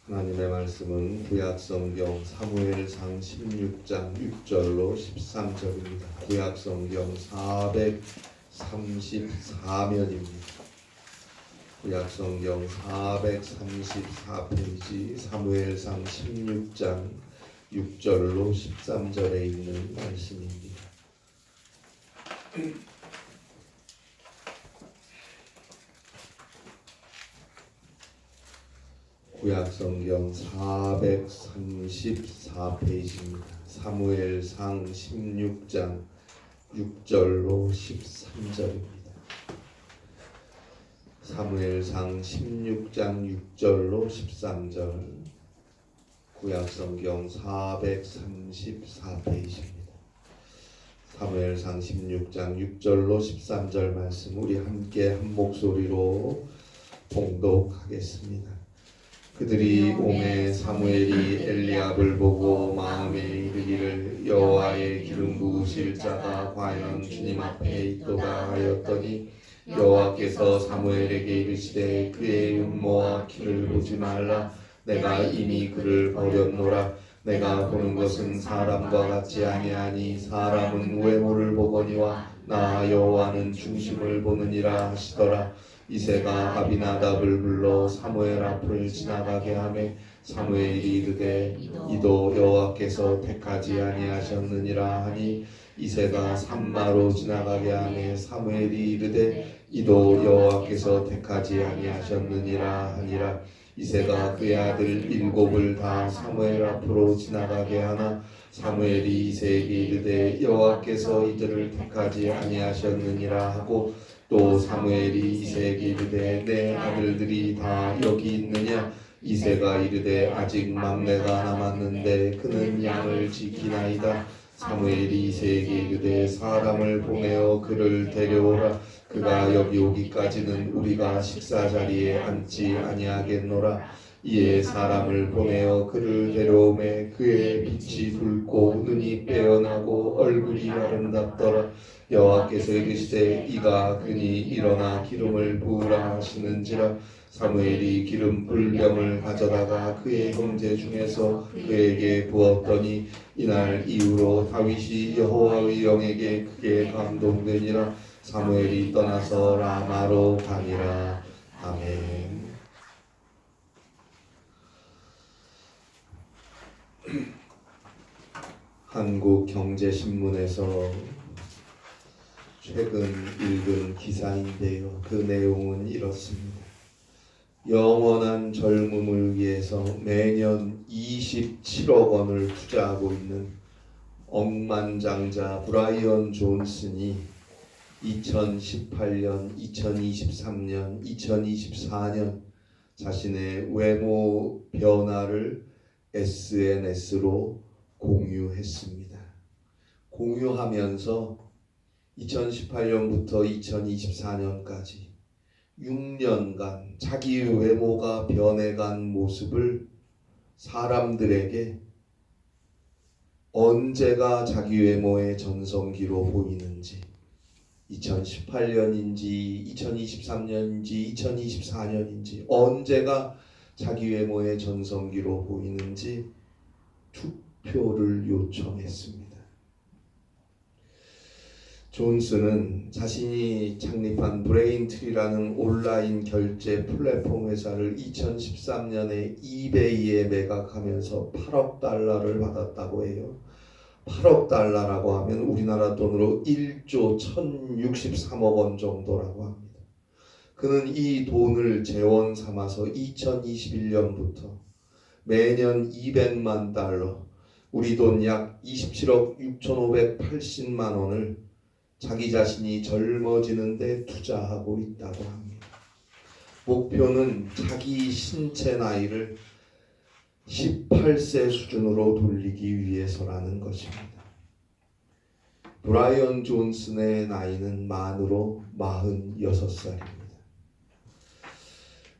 하나님의 말씀은 구약성경 사무엘상 16장 6절로 13절입니다. 구약성경 434면입니다. 구약성경 434페이지 사무엘상 16장 6절로 13절에 있는 말씀입니다. 구약성경 434페이지입니다. 사무엘상 16장 6절로 13절입니다. 사무엘상 16장 6절로 13절 구약성경 434페이지입니다. 사무엘상 16장 6절로 13절 말씀 우리 함께 한 목소리로 봉독하겠습니다. 그들이 오매 사무엘이 엘리압을 보고 마음에 이르기를 여호와의 기름 부으실 자가 과연 주님 앞에 있도다 하였더니 여호와께서 사무엘에게 이르시되 그의 음모와 키를 보지 말라. 내가 이미 그를 버렸노라. 내가 보는 것은 사람과 같지 아니하니 사람은 외모를 보거니와 나 여호와는 중심을 보느니라 하시더라. 이새가 아비나답을 불러 사무엘 앞을 지나가게 하매 사무엘이 이르되 이도 여호와께서 택하지 아니하셨느니라 하니 이새가 산마로 지나가게 하매 사무엘이 이르되 이도 여호와께서 택하지 아니하셨느니라 하니라. 이새가 그의 아들 7을 다 사무엘 앞으로 지나가게 하나 사무엘이 이새에게 이르되 여호와께서 이들을 택하지 아니하셨느니라 하고 또 사무엘이 이새에게 이르되 내 아들들이 다 여기 있느냐. 이새가 이르되 아직 막내가 남았는데 그는 양을 지키나이다. 사무엘이 이새에게 이르되 사람을 보내어 그를 데려오라. 그가 여기 오기까지는 우리가 식사 자리에 앉지 아니하겠노라. 이에 사람을 보내어 그를 데려오매 그의 빛이 붉고 눈이 빼어나고 얼굴이 아름답더라. 여호와께서 이르시되 이가 그니 일어나 기름을 부으라 하시는지라. 사무엘이 기름 불병을 가져다가 그의 형제 중에서 그에게 부었더니 이날 이후로 다윗이 여호와의 영에게 크게 감동되니라. 사무엘이 떠나서 라마로 가니라. 아멘. 한국경제신문에서 최근 읽은 기사인데요. 그 내용은 이렇습니다. 영원한 젊음을 위해서 매년 27억 원을 투자하고 있는 억만장자 브라이언 존슨이 2018년, 2023년, 2024년 자신의 외모 변화를 SNS로 공유했습니다. 공유하면서 2018년부터 2024년까지 6년간 자기 외모가 변해간 모습을 사람들에게 언제가 자기 외모의 전성기로 보이는지 2018년인지 2023년인지 2024년인지 언제가 자기 외모의 전성기로 보이는지 투표를 요청했습니다. 존슨은 자신이 창립한 브레인트리라는 온라인 결제 플랫폼 회사를 2013년에 이베이에 매각하면서 8억 달러를 받았다고 해요. 8억 달러라고 하면 우리나라 돈으로 1조 1063억 원 정도라고 합니다. 그는 이 돈을 재원 삼아서 2021년부터 매년 200만 달러, 우리 돈 약 27억 6,580만 원을 자기 자신이 젊어지는데 투자하고 있다고 합니다. 목표는 자기 신체 나이를 18세 수준으로 돌리기 위해서라는 것입니다. 브라이언 존슨의 나이는 만으로 46살입니다.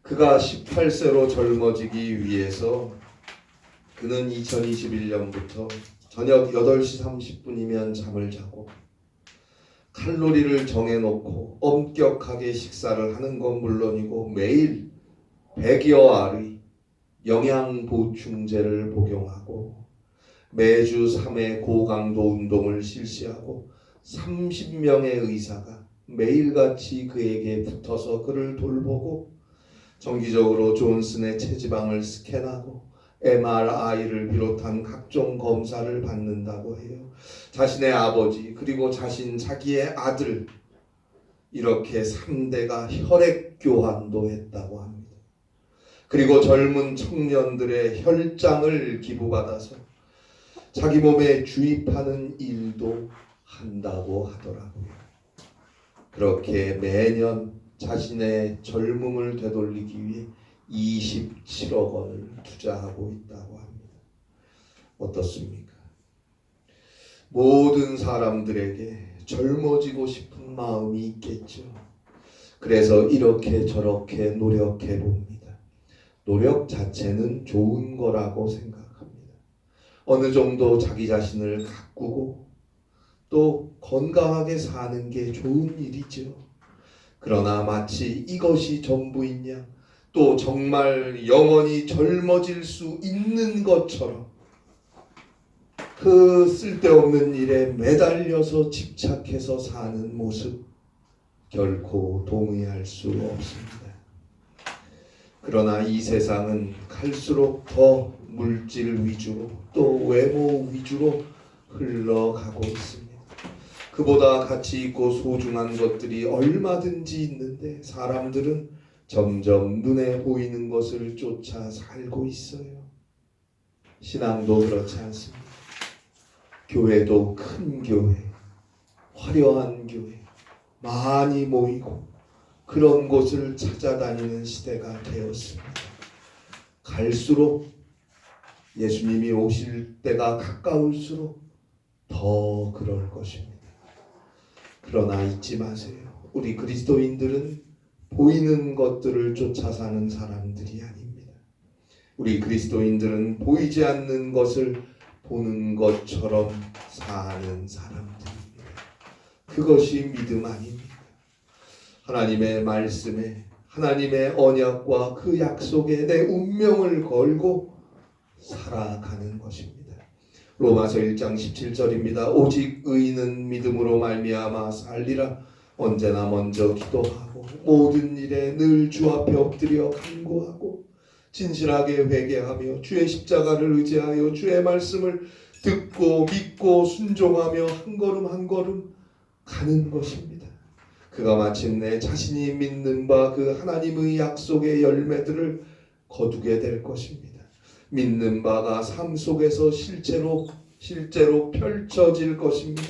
그가 18세로 젊어지기 위해서 그는 2021년부터 저녁 8시 30분이면 잠을 자고 칼로리를 정해놓고 엄격하게 식사를 하는 건 물론이고 매일 100여 알의 영양 보충제를 복용하고 매주 3회 고강도 운동을 실시하고 30명의 의사가 매일같이 그에게 붙어서 그를 돌보고 정기적으로 존슨의 체지방을 스캔하고 MRI를 비롯한 각종 검사를 받는다고 해요. 자신의 아버지 그리고 자기의 아들 이렇게 3대가 혈액 교환도 했다고 합니다. 그리고 젊은 청년들의 혈장을 기부받아서 자기 몸에 주입하는 일도 한다고 하더라고요. 그렇게 매년 자신의 젊음을 되돌리기 위해 27억 원을 투자하고 있다고 합니다. 어떻습니까? 모든 사람들에게 젊어지고 싶은 마음이 있겠죠. 그래서 이렇게 저렇게 노력해 봅니다. 노력 자체는 좋은 거라고 생각합니다. 어느 정도 자기 자신을 가꾸고 또 건강하게 사는 게 좋은 일이죠. 그러나 마치 이것이 전부인 양, 또 정말 영원히 젊어질 수 있는 것처럼 그 쓸데없는 일에 매달려서 집착해서 사는 모습 결코 동의할 수 없습니다. 그러나 이 세상은 갈수록 더 물질 위주로 또 외모 위주로 흘러가고 있습니다. 그보다 가치 있고 소중한 것들이 얼마든지 있는데 사람들은 점점 눈에 보이는 것을 쫓아 살고 있어요. 신앙도 그렇지 않습니다. 교회도 큰 교회, 화려한 교회, 많이 모이고 그런 곳을 찾아다니는 시대가 되었습니다. 갈수록 예수님이 오실 때가 가까울수록 더 그럴 것입니다. 그러나 잊지 마세요. 우리 그리스도인들은 보이는 것들을 쫓아 사는 사람들이 아닙니다. 우리 그리스도인들은 보이지 않는 것을 보는 것처럼 사는 사람들입니다. 그것이 믿음 아닙니까? 하나님의 말씀에 하나님의 언약과 그 약속에 내 운명을 걸고 살아가는 것입니다. 로마서 1장 17절입니다. 오직 의인은 믿음으로 말미암아 살리라. 언제나 먼저 기도하고 모든 일에 늘 주 앞에 엎드려 간구하고 진실하게 회개하며 주의 십자가를 의지하여 주의 말씀을 듣고 믿고 순종하며 한 걸음 한 걸음 가는 것입니다. 그가 마침내 자신이 믿는 바 그 하나님의 약속의 열매들을 거두게 될 것입니다. 믿는 바가 삶 속에서 실제로 펼쳐질 것입니다.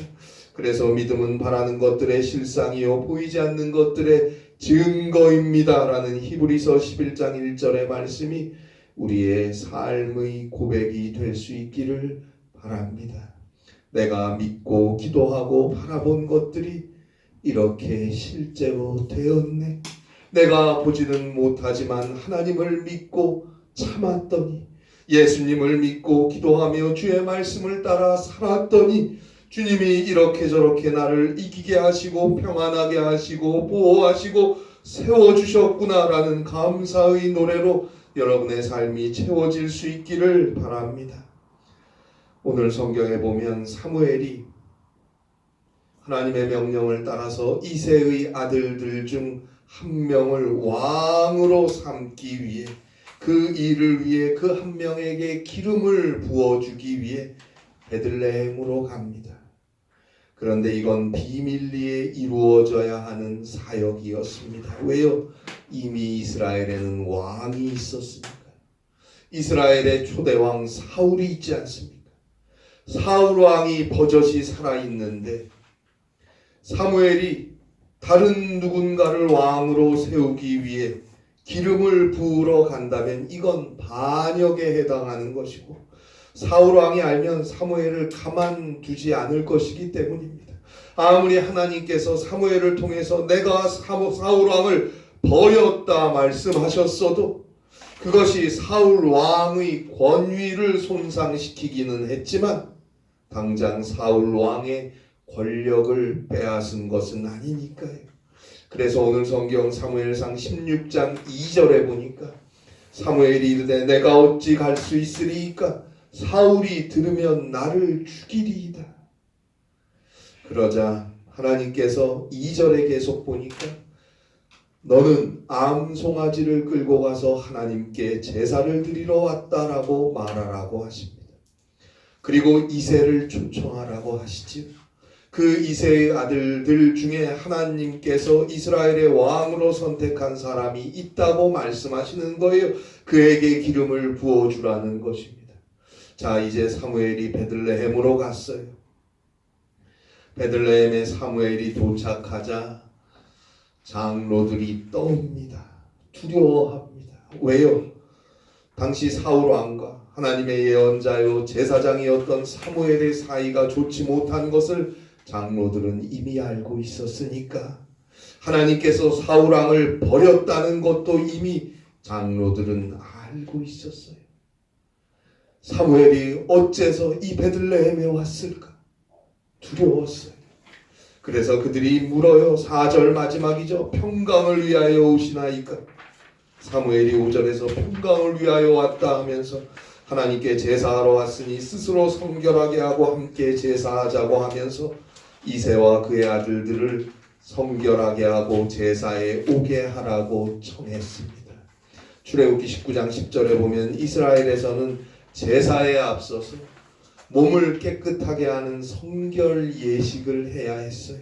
그래서 믿음은 바라는 것들의 실상이요 보이지 않는 것들의 증거입니다 라는 히브리서 11장 1절의 말씀이 우리의 삶의 고백이 될 수 있기를 바랍니다. 내가 믿고 기도하고 바라본 것들이 이렇게 실제로 되었네. 내가 보지는 못하지만 하나님을 믿고 참았더니 예수님을 믿고 기도하며 주의 말씀을 따라 살았더니 주님이 이렇게 저렇게 나를 이기게 하시고 평안하게 하시고 보호하시고 세워주셨구나라는 감사의 노래로 여러분의 삶이 채워질 수 있기를 바랍니다. 오늘 성경에 보면 사무엘이 하나님의 명령을 따라서 이새의 아들들 중 한 명을 왕으로 삼기 위해 그 일을 위해 그 한 명에게 기름을 부어주기 위해 베들레헴으로 갑니다. 그런데 이건 비밀리에 이루어져야 하는 사역이었습니다. 왜요? 이미 이스라엘에는 왕이 있었으니까. 이스라엘의 초대왕 사울이 있지 않습니까? 사울 왕이 버젓이 살아있는데 사무엘이 다른 누군가를 왕으로 세우기 위해 기름을 부으러 간다면 이건 반역에 해당하는 것이고 사울 왕이 알면 사무엘을 가만두지 않을 것이기 때문입니다. 아무리 하나님께서 사무엘을 통해서 내가 사울 왕을 버렸다 말씀하셨어도 그것이 사울 왕의 권위를 손상시키기는 했지만 당장 사울 왕의 권력을 빼앗은 것은 아니니까요. 그래서 오늘 성경 사무엘상 16장 2절에 보니까 사무엘이 이르되 내가 어찌 갈 수 있으리이까? 사울이 들으면 나를 죽이리이다. 그러자 하나님께서 2절에 계속 보니까 너는 암송아지를 끌고 가서 하나님께 제사를 드리러 왔다라고 말하라고 하십니다. 그리고 이새를 초청하라고 하시지요. 그 이새의 아들들 중에 하나님께서 이스라엘의 왕으로 선택한 사람이 있다고 말씀하시는 거예요. 그에게 기름을 부어주라는 것입니다. 자, 이제 사무엘이 베들레헴으로 갔어요. 베들레헴에 사무엘이 도착하자 장로들이 떠옵니다. 두려워합니다. 왜요? 당시 사울 왕과 하나님의 예언자요 제사장이었던 사무엘의 사이가 좋지 못한 것을 장로들은 이미 알고 있었으니까 하나님께서 사울 왕을 버렸다는 것도 이미 장로들은 알고 있었어요. 사무엘이 어째서 이 베들레헴에 왔을까? 두려웠어요. 그래서 그들이 물어요. 4절 마지막이죠. 평강을 위하여 오시나이까? 사무엘이 5절에서 평강을 위하여 왔다 하면서 하나님께 제사하러 왔으니 스스로 성결하게 하고 함께 제사하자고 하면서 이새와 그의 아들들을 성결하게 하고 제사에 오게 하라고 청했습니다. 출애굽기 19장 10절에 보면 이스라엘에서는 제사에 앞서서 몸을 깨끗하게 하는 성결 예식을 해야 했어요.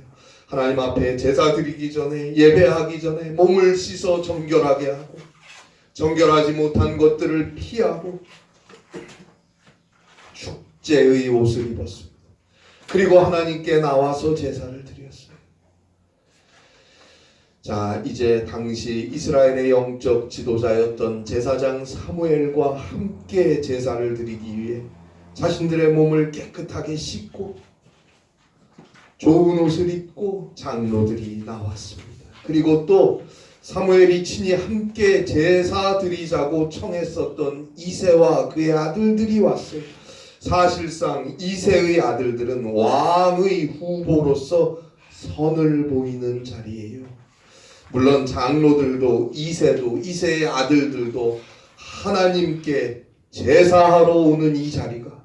하나님 앞에 제사 드리기 전에 예배하기 전에 몸을 씻어 정결하게 하고 정결하지 못한 것들을 피하고 축제의 옷을 입었습니다. 그리고 하나님께 나와서 제사를 드렸어요. 자, 이제 당시 이스라엘의 영적 지도자였던 제사장 사무엘과 함께 제사를 드리기 위해 자신들의 몸을 깨끗하게 씻고 좋은 옷을 입고 장로들이 나왔습니다. 그리고 또 사무엘이 친히 함께 제사 드리자고 청했었던 이새와 그의 아들들이 왔어요. 사실상 이새의 아들들은 왕의 후보로서 선을 보이는 자리예요. 물론 장로들도 이새도 이새의 아들들도 하나님께 제사하러 오는 이 자리가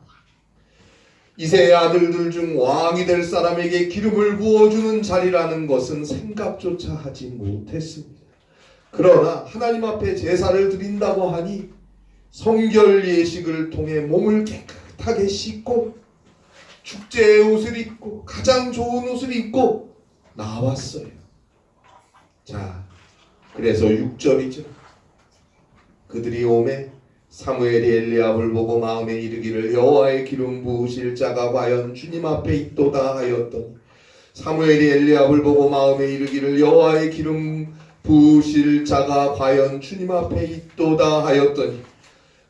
이새의 아들들 중 왕이 될 사람에게 기름을 부어주는 자리라는 것은 생각조차 하지 못했습니다. 그러나 하나님 앞에 제사를 드린다고 하니 성결 예식을 통해 몸을 깨끗하게 씻고 축제의 옷을 입고 가장 좋은 옷을 입고 나왔어요. 자, 그래서 6절이죠. 그들이 오매 사무엘이 엘리압을 보고 마음에 이르기를 여호와의 기름 부으실 자가 과연 주님 앞에 있도다 하였더니 사무엘이 엘리압을 보고 마음에 이르기를 여호와의 기름 부으실 자가 과연 주님 앞에 있도다 하였더니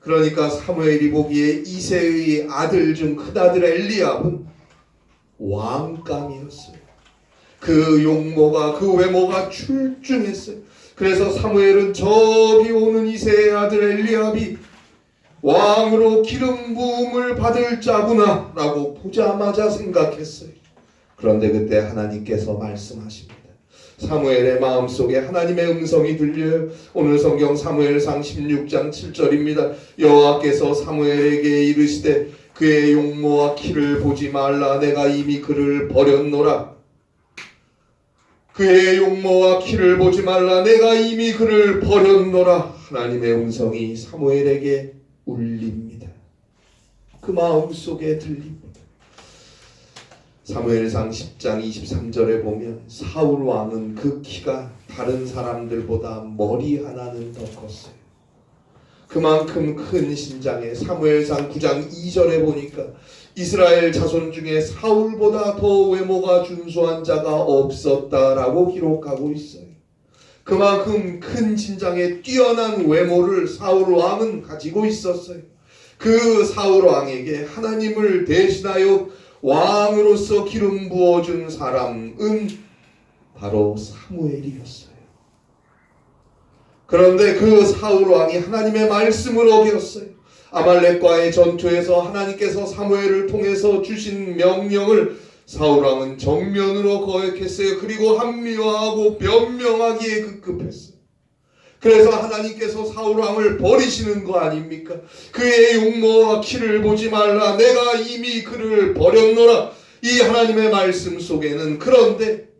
그러니까 사무엘이 보기에 이새의 아들 중 큰아들 엘리압은 왕감이었어요. 그 용모가 그 외모가 출중했어요. 그래서 사무엘은 저기 오는 이새의 아들 엘리압이 왕으로 기름 부음을 받을 자구나 라고 보자마자 생각했어요. 그런데 그때 하나님께서 말씀하십니다. 사무엘의 마음속에 하나님의 음성이 들려요. 오늘 성경 사무엘상 16장 7절입니다. 여호와께서 사무엘에게 이르시되 그의 용모와 키를 보지 말라. 내가 이미 그를 버렸노라. 그의 용모와 키를 보지 말라. 내가 이미 그를 버렸노라. 하나님의 음성이 사무엘에게 울립니다. 그 마음속에 들립니다. 사무엘상 10장 23절에 보면 사울 왕은 그 키가 다른 사람들보다 머리 하나는 더 컸어요. 그만큼 큰 신장에 사무엘상 9장 2절에 보니까 이스라엘 자손 중에 사울보다 더 외모가 준수한 자가 없었다라고 기록하고 있어요. 그만큼 큰 신장에 뛰어난 외모를 사울 왕은 가지고 있었어요. 그 사울 왕에게 하나님을 대신하여 왕으로서 기름 부어준 사람은 바로 사무엘이었어요. 그런데 그 사울 왕이 하나님의 말씀을 어겼어요. 아말렉과의 전투에서 하나님께서 사무엘을 통해서 주신 명령을 사울 왕은 정면으로 거역했어요. 그리고 합리화하고 변명하기에 급급했어요. 그래서 하나님께서 사울왕을 버리시는 거 아닙니까? 그의 용모와 키를 보지 말라. 내가 이미 그를 버렸노라. 이 하나님의 말씀 속에는 그런데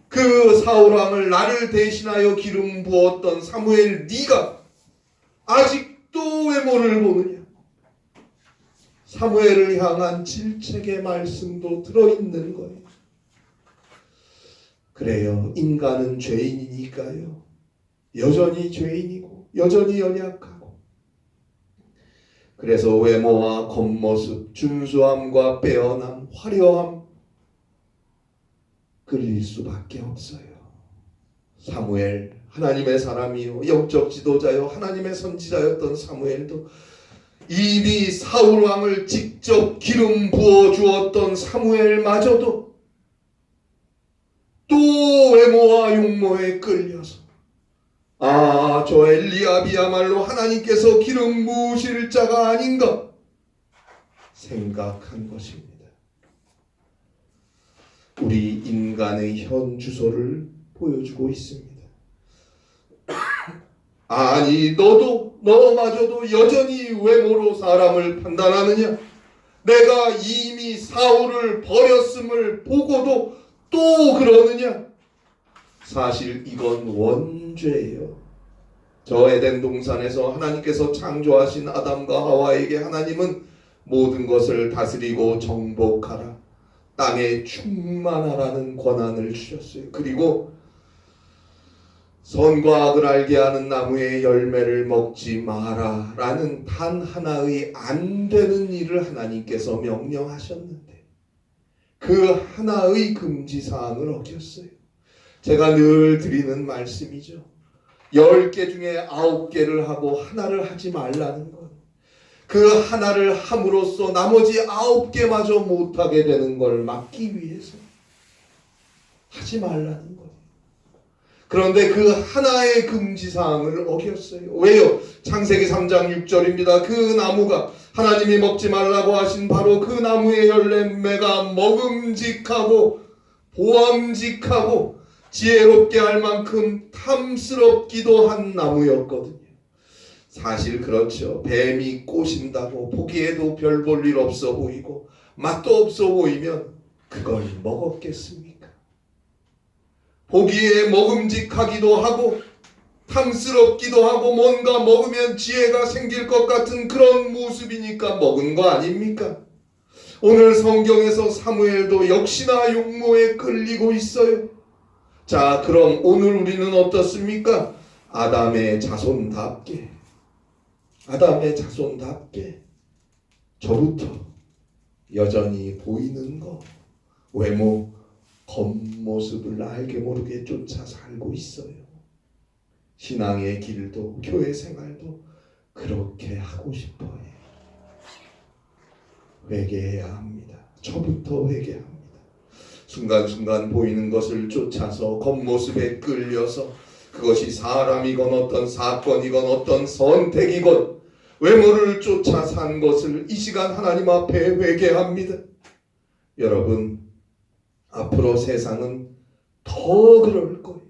그 사울왕을 나를 대신하여 기름 부었던 사무엘 네가 아직도 외모를 보느냐? 사무엘을 향한 질책의 말씀도 들어있는 거예요. 그래요. 인간은 죄인이니까요. 여전히 죄인이고 여전히 연약하고 그래서 외모와 겉모습, 준수함과 빼어남, 화려함 끌릴 수밖에 없어요. 사무엘 하나님의 사람이요 영적 지도자요 하나님의 선지자였던 사무엘도 이미 사울왕을 직접 기름 부어 주었던 사무엘마저도 또 외모와 용모에 끌려서 저 엘리압이야말로 하나님께서 기름 부으실 자가 아닌가 생각한 것입니다. 우리 인간의 현 주소를 보여주고 있습니다. 아니 너마저도 여전히 외모로 사람을 판단하느냐? 내가 이미 사울을 버렸음을 보고도 또 그러느냐? 사실 이건 원죄예요. 저 에덴 동산에서 하나님께서 창조하신 아담과 하와에게 하나님은 모든 것을 다스리고 정복하라, 땅에 충만하라는 권한을 주셨어요. 그리고 선과 악을 알게 하는 나무의 열매를 먹지 마라 라는 단 하나의 안 되는 일을 하나님께서 명령하셨는데 그 하나의 금지사항을 어겼어요. 제가 늘 드리는 말씀이죠. 10개 중에 9개를 하고 하나를 하지 말라는 것. 그 하나를 함으로써 나머지 9개마저 못하게 되는 걸 막기 위해서 하지 말라는 거예요. 그런데 그 하나의 금지사항을 어겼어요. 왜요? 창세기 3장 6절입니다. 그 나무가 하나님이 먹지 말라고 하신 바로 그 나무의 열매가 먹음직하고 보암직하고 지혜롭게 할 만큼 탐스럽기도 한 나무였거든요. 사실 그렇죠. 뱀이 꼬신다고 보기에도 별 볼 일 없어 보이고 맛도 없어 보이면 그걸 먹었겠습니까? 보기에 먹음직하기도 하고 탐스럽기도 하고 뭔가 먹으면 지혜가 생길 것 같은 그런 모습이니까 먹은 거 아닙니까? 오늘 성경에서 사무엘도 역시나 용모에 끌리고 있어요. 자, 그럼 오늘 우리는 어떻습니까? 아담의 자손답게 저부터 여전히 보이는 거, 외모, 겉모습을 알게 모르게 쫓아 살고 있어요. 신앙의 길도 교회 생활도 그렇게 하고 싶어요. 회개해야 합니다. 저부터 회개합니다. 순간순간 보이는 것을 쫓아서 겉모습에 끌려서 그것이 사람이건 어떤 사건이건 어떤 선택이건 외모를 쫓아 산 것을 이 시간 하나님 앞에 회개합니다. 여러분, 앞으로 세상은 더 그럴 거예요.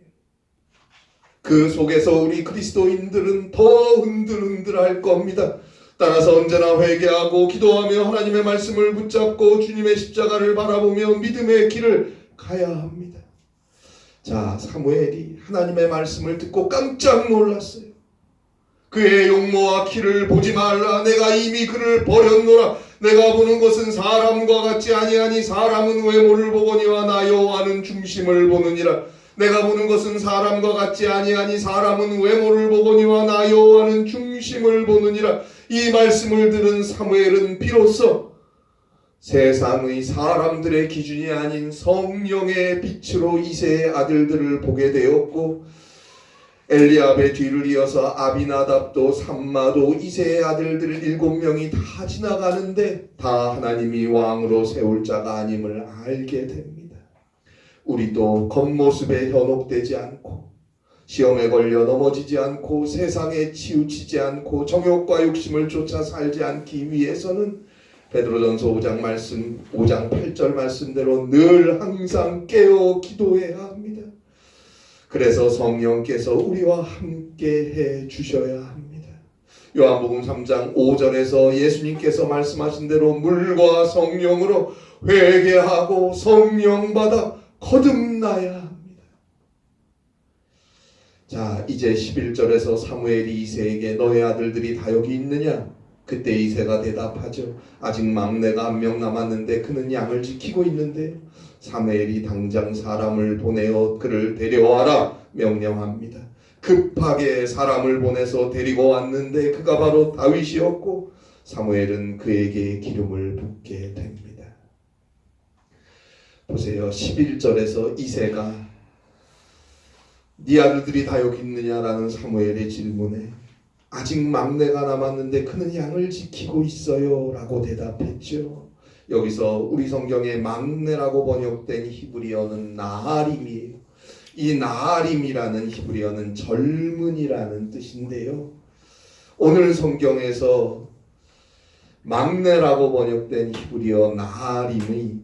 그 속에서 우리 그리스도인들은 더 흔들흔들할 겁니다. 따라서 언제나 회개하고 기도하며 하나님의 말씀을 붙잡고 주님의 십자가를 바라보며 믿음의 길을 가야 합니다. 자, 사무엘이 하나님의 말씀을 듣고 깜짝 놀랐어요. 그의 용모와 키를 보지 말라. 내가 이미 그를 버렸노라. 내가 보는 것은 사람과 같지 아니하니 사람은 외모를 보거니와 나 여호와는 중심을 보느니라. 내가 보는 것은 사람과 같지 아니하니 사람은 외모를 보거니와 나 여호와는 중심을 보느니라. 이 말씀을 들은 사무엘은 비로소 세상의 사람들의 기준이 아닌 성령의 빛으로 이새의 아들들을 보게 되었고, 엘리압의 뒤를 이어서 아비나답도 삼마도 이새의 아들들 7명이 다 지나가는데 다 하나님이 왕으로 세울 자가 아님을 알게 됩니다. 우리도 겉모습에 현혹되지 않고 시험에 걸려 넘어지지 않고 세상에 치우치지 않고 정욕과 욕심을 쫓아 살지 않기 위해서는 베드로전서 5장 8절 말씀대로 늘 항상 깨어 기도해야 합니다. 그래서 성령께서 우리와 함께 해 주셔야 합니다. 요한복음 3장 5절에서 예수님께서 말씀하신 대로 물과 성령으로 회개하고 성령 받아 거듭나야 합니다. 자, 이제 11절에서 사무엘이 이새에게 너의 아들들이 다 여기 있느냐? 그때 이새가 대답하죠. 아직 막내가 한 명 남았는데 그는 양을 지키고 있는데요. 사무엘이 당장 사람을 보내어 그를 데려와라 명령합니다. 급하게 사람을 보내서 데리고 왔는데 그가 바로 다윗이었고 사무엘은 그에게 기름을 붓게 됩니다. 보세요. 11절에서 이새가 네 아들들이 다 여기 있느냐라는 사무엘의 질문에 아직 막내가 남았는데 그는 양을 지키고 있어요 라고 대답했죠. 여기서 우리 성경에 막내라고 번역된 히브리어는 나하림이에요. 이 나하림이라는 히브리어는 젊은이라는 뜻인데요. 오늘 성경에서 막내라고 번역된 히브리어 나하림의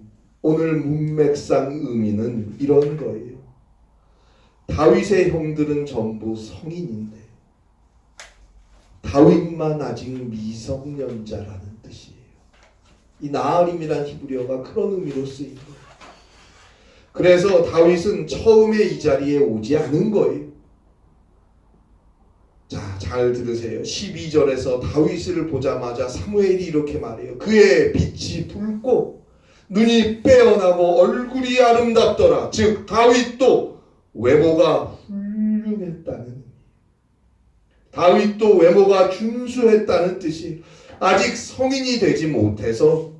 오늘 문맥상 의미는 이런 거예요. 다윗의 형들은 전부 성인인데 다윗만 아직 미성년자라는 뜻이에요. 이 나하림이란 히브리어가 그런 의미로 쓰인 거예요. 그래서 다윗은 처음에 이 자리에 오지 않은 거예요. 자, 잘 들으세요. 12절에서 다윗을 보자마자 사무엘이 이렇게 말해요. 그의 빛이 붉고 눈이 빼어나고 얼굴이 아름답더라. 즉 다윗도 외모가 훌륭했다는, 다윗도 외모가 준수했다는 뜻이, 아직 성인이 되지 못해서,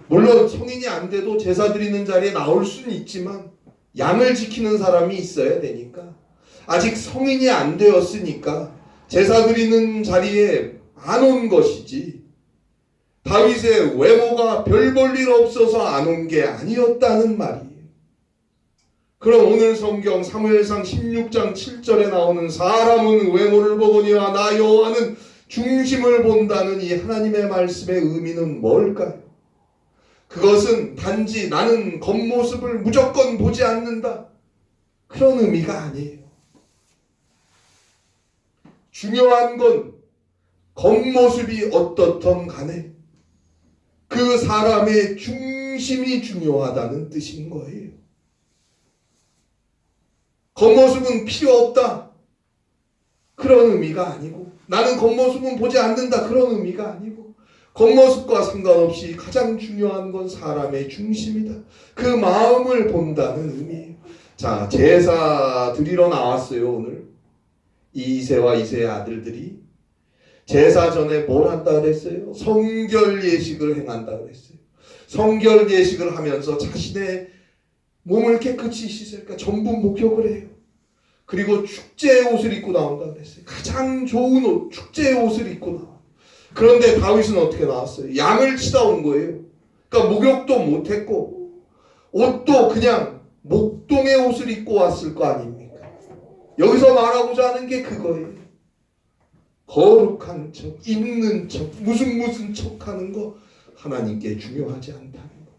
물론 성인이 안 돼도 제사 드리는 자리에 나올 수는 있지만 양을 지키는 사람이 있어야 되니까 아직 성인이 안 되었으니까 제사 드리는 자리에 안 온 것이지, 다윗의 외모가 별 볼 일 없어서 안 온 게 아니었다는 말이에요. 그럼 오늘 성경 사무엘상 16장 7절에 나오는 사람은 외모를 보거니와 나 여호와는 중심을 본다는 이 하나님의 말씀의 의미는 뭘까요? 그것은 단지 나는 겉모습을 무조건 보지 않는다, 그런 의미가 아니에요. 중요한 건 겉모습이 어떻든 간에 그 사람의 중심이 중요하다는 뜻인 거예요. 겉모습은 필요 없다, 그런 의미가 아니고, 나는 겉모습은 보지 않는다, 그런 의미가 아니고, 겉모습과 상관없이 가장 중요한 건 사람의 중심이다, 그 마음을 본다는 의미예요. 자, 제사 드리러 나왔어요. 오늘 이새와 이새의 아들들이 제사 전에 뭘 한다 그랬어요? 성결 예식을 행한다 그랬어요. 성결 예식을 하면서 자신의 몸을 깨끗이 씻으니까 전부 목욕을 해요. 그리고 축제의 옷을 입고 나온다 그랬어요. 가장 좋은 옷, 축제의 옷을 입고 나와요. 그런데 다윗은 어떻게 나왔어요? 양을 치다 온 거예요. 그러니까 목욕도 못했고 옷도 그냥 목동의 옷을 입고 왔을 거 아닙니까? 여기서 말하고자 하는 게 그거예요. 거룩한 척, 있는 척, 무슨 척 하는 거 하나님께 중요하지 않다는 거.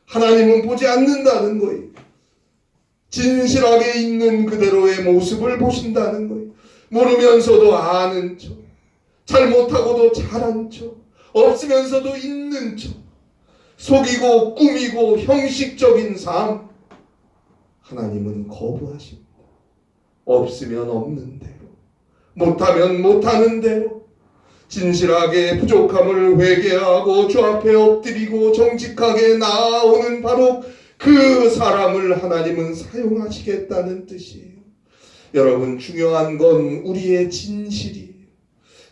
하나님은 보지 않는다는 거예요. 진실하게 있는 그대로의 모습을 보신다는 거예요. 모르면서도 아는 척, 잘못하고도 잘한 척, 없으면서도 있는 척, 속이고 꾸미고 형식적인 삶, 하나님은 거부하십니다. 없으면 없는 대로, 못하면 못하는 대로 진실하게 부족함을 회개하고 주 앞에 엎드리고 정직하게 나아오는 바로 그 사람을 하나님은 사용하시겠다는 뜻이에요. 여러분, 중요한 건 우리의 진실이에요.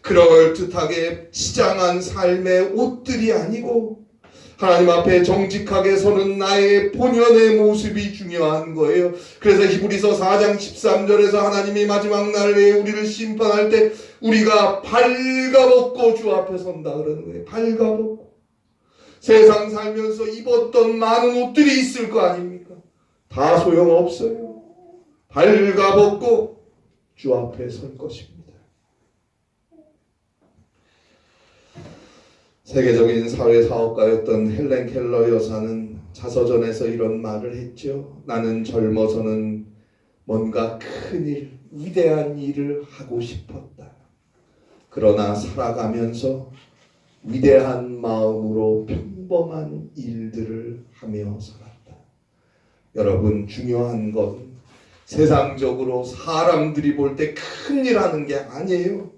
그럴듯하게 치장한 삶의 옷들이 아니고 하나님 앞에 정직하게 서는 나의 본연의 모습이 중요한 거예요. 그래서 히브리서 4장 13절에서 하나님이 마지막 날에 우리를 심판할 때 우리가 발가벗고 주 앞에 선다 그러는 거예요. 발가벗고. 세상 살면서 입었던 많은 옷들이 있을 거 아닙니까? 다 소용없어요. 발가벗고 주 앞에 설 것입니다. 세계적인 사회사업가였던 헬렌 켈러 여사는 자서전에서 이런 말을 했죠. 나는 젊어서는 뭔가 큰 일, 위대한 일을 하고 싶었다. 그러나 살아가면서 위대한 마음으로 평범한 일들을 하며 살았다. 여러분, 중요한 건 세상적으로 사람들이 볼 때 큰일 하는 게 아니에요.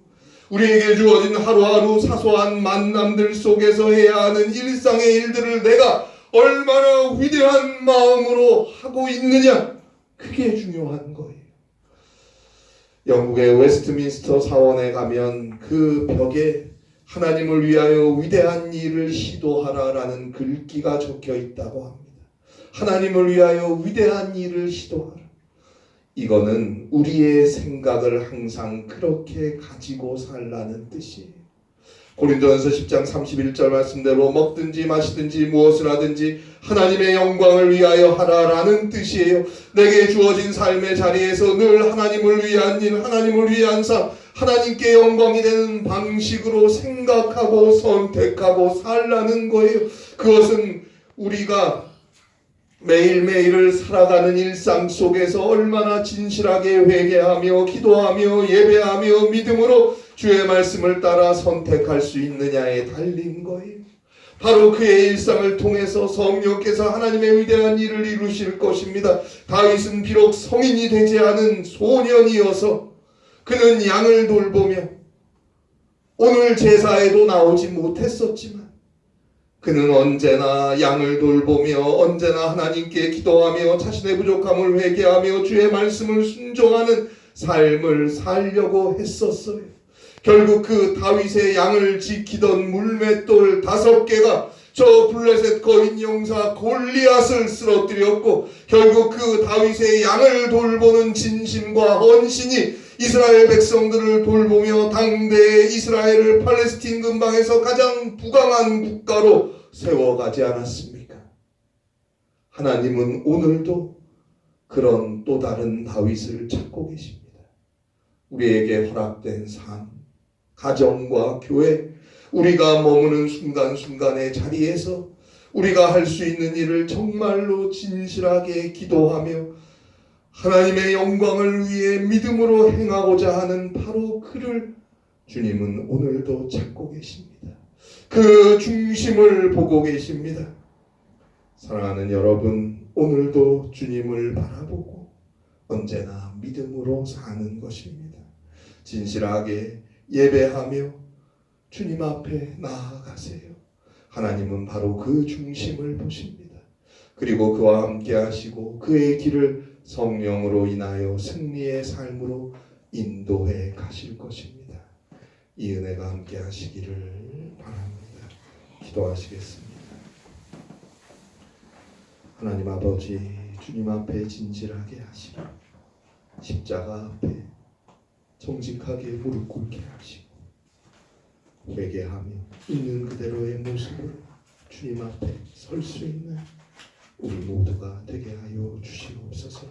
우리에게 주어진 하루하루 사소한 만남들 속에서 해야 하는 일상의 일들을 내가 얼마나 위대한 마음으로 하고 있느냐, 그게 중요한 거예요. 영국의 웨스트민스터 사원에 가면 그 벽에 하나님을 위하여 위대한 일을 시도하라라는 글귀가 적혀 있다고 합니다. 하나님을 위하여 위대한 일을 시도하라. 이거는 우리의 생각을 항상 그렇게 가지고 살라는 뜻이에요. 고린도전서 10장 31절 말씀대로 먹든지 마시든지 무엇을 하든지 하나님의 영광을 위하여 하라라는 뜻이에요. 내게 주어진 삶의 자리에서 늘 하나님을 위한 일, 하나님을 위한 삶, 하나님께 영광이 되는 방식으로 생각하고 선택하고 살라는 거예요. 그것은 우리가 매일매일을 살아가는 일상 속에서 얼마나 진실하게 회개하며 기도하며 예배하며 믿음으로 주의 말씀을 따라 선택할 수 있느냐에 달린 거예요. 바로 그의 일상을 통해서 성령께서 하나님의 위대한 일을 이루실 것입니다. 다윗은 비록 성인이 되지 않은 소년이어서 그는 양을 돌보며 오늘 제사에도 나오지 못했었지만 그는 언제나 양을 돌보며 언제나 하나님께 기도하며 자신의 부족함을 회개하며 주의 말씀을 순종하는 삶을 살려고 했었어요. 결국 그 다윗의 양을 지키던 물맷돌 5개가 저 블레셋 거인 용사 골리앗을 쓰러뜨렸고, 결국 그 다윗의 양을 돌보는 진심과 헌신이 이스라엘 백성들을 돌보며 당대의 이스라엘을 팔레스틴 근방에서 가장 부강한 국가로 세워가지 않았습니까? 하나님은 오늘도 그런 또 다른 다윗을 찾고 계십니다. 우리에게 허락된 삶, 가정과 교회, 우리가 머무는 순간순간의 자리에서 우리가 할 수 있는 일을 정말로 진실하게 기도하며 하나님의 영광을 위해 믿음으로 행하고자 하는 바로 그를 주님은 오늘도 찾고 계십니다. 그 중심을 보고 계십니다. 사랑하는 여러분, 오늘도 주님을 바라보고 언제나 믿음으로 사는 것입니다. 진실하게 예배하며 주님 앞에 나아가세요. 하나님은 바로 그 중심을 보십니다. 그리고 그와 함께 하시고 그의 길을 성령으로 인하여 승리의 삶으로 인도해 가실 것입니다. 이 은혜가 함께 하시기를 바랍니다. 기도하시겠습니다. 하나님 아버지, 주님 앞에 진실하게 하시고 십자가 앞에 정직하게 무릎 꿇게 하시고 회개하며 있는 그대로의 모습으로 주님 앞에 설 수 있는 우리 모두가 되게 하여 주시옵소서.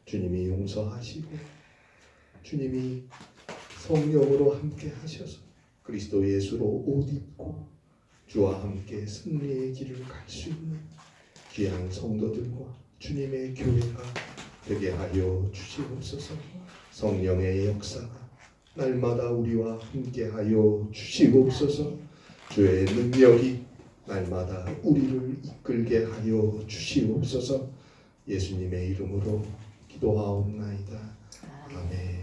주님이 용서하시고 주님이 성령으로 함께 하셔서 그리스도 예수로 옷 입고 주와 함께 승리의 길을 갈 수 있는 귀한 성도들과 주님의 교회가 되게 하여 주시옵소서. 성령의 역사가 날마다 우리와 함께하여 주시옵소서. 주의 능력이 날마다 우리를 이끌게 하여 주시옵소서. 예수님의 이름으로 기도하옵나이다. 아멘.